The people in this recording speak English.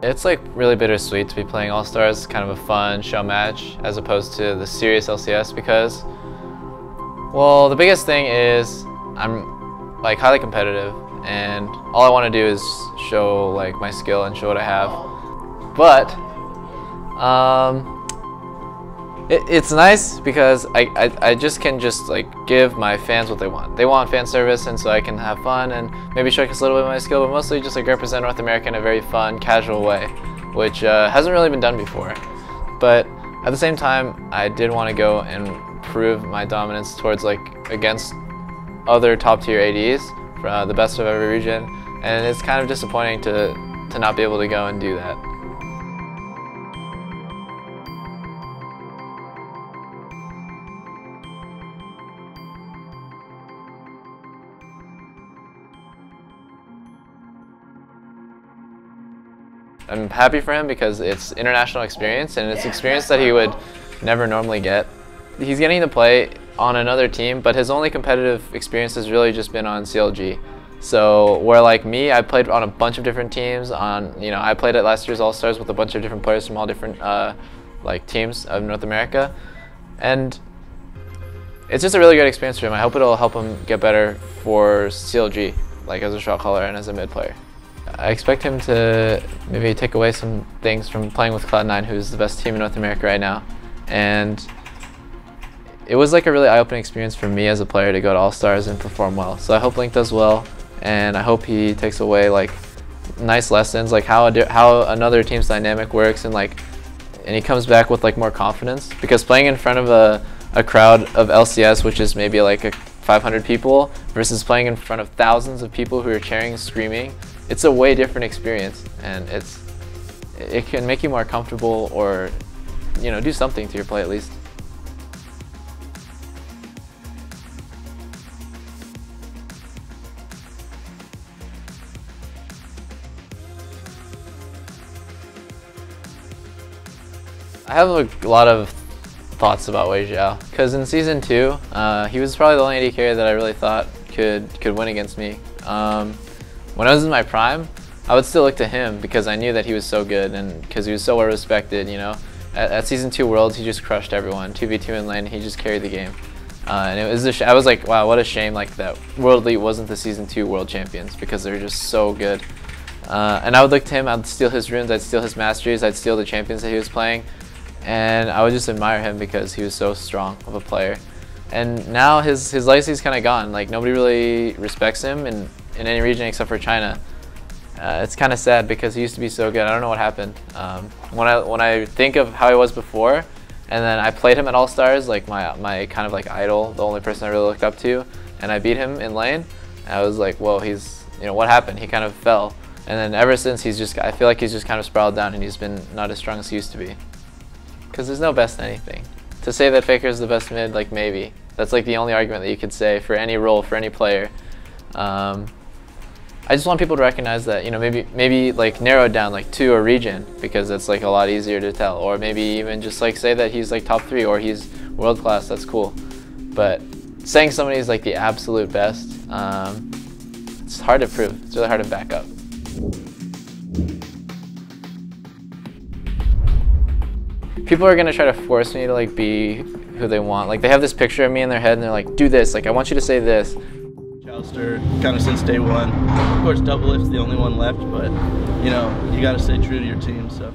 It's like really bittersweet to be playing All-Stars, kind of a fun show match as opposed to the serious LCS because, well, the biggest thing is I'm like highly competitive and all I want to do is show like my skill and show what I have. But it's nice because I just can like give my fans what they want. They want fan service, and so I can have fun and maybe showcase a little bit of my skill, but mostly just like represent North America in a very fun, casual way, which hasn't really been done before. But at the same time, I did want to go and prove my dominance towards like against other top tier ADs from the best of every region, and it's kind of disappointing to not be able to go and do that. I'm happy for him because it's international experience and it's experience that he would never normally get. He's getting to play on another team, but his only competitive experience has really just been on CLG. So where like me, I played on a bunch of different teams. I played at last year's All-Stars with a bunch of different players from all different like teams of North America, and it's just a really good experience for him. I hope it'll help him get better for CLG, like as a shot caller and as a mid player. I expect him to maybe take away some things from playing with Cloud9, who's the best team in North America right now. And it was like a really eye-opening experience for me as a player to go to All-Stars and perform well. So I hope Link does well, and I hope he takes away like nice lessons, like how another team's dynamic works, and he comes back with like more confidence. Because playing in front of a crowd of LCS, which is maybe like 500 people, versus playing in front of thousands of people who are cheering and screaming, it's a way different experience, and it can make you more comfortable, or do something to your play at least. I have a lot of thoughts about Wei Xiao, because in Season 2, he was probably the only AD carry that I really thought could win against me. When I was in my prime, I would still look to him because I knew that he was so good and because he was so well respected. At Season 2 Worlds, he just crushed everyone. 2v2 in lane, he just carried the game. And it was I was like, wow, what a shame like that World Elite wasn't the Season 2 World Champions, because they're just so good. And I would look to him, I'd steal his runes, I'd steal his masteries, I'd steal the champions that he was playing, and I would just admire him because he was so strong of a player. And now his legacy's kind of gone. Like, nobody really respects him in any region except for China. It's kind of sad because he used to be so good. I don't know what happened. When I think of how he was before, and then I played him at All-Stars, like my kind of like idol, the only person I really looked up to, and I beat him in lane, I was like, whoa, what happened? He kind of fell. And then ever since, I feel like he's just kind of spiraled down, and he's been not as strong as he used to be. Because there's no best anything. To say that Faker's the best mid, like, maybe. That's like the only argument that you could say for any role, for any player. I just want people to recognize that, maybe like narrow it down like to a region, because it's like a lot easier to tell. Or maybe even just like say that he's like top 3 or he's world class. That's cool. But saying somebody is like the absolute best, it's hard to prove. It's really hard to back up. People are gonna try to force me to like be who they want. Like, they have this picture of me in their head and they're like, do this, like I want you to say this. Jouster, kind of since day one. Of course, Doublelift's the only one left, but you gotta stay true to your team, so.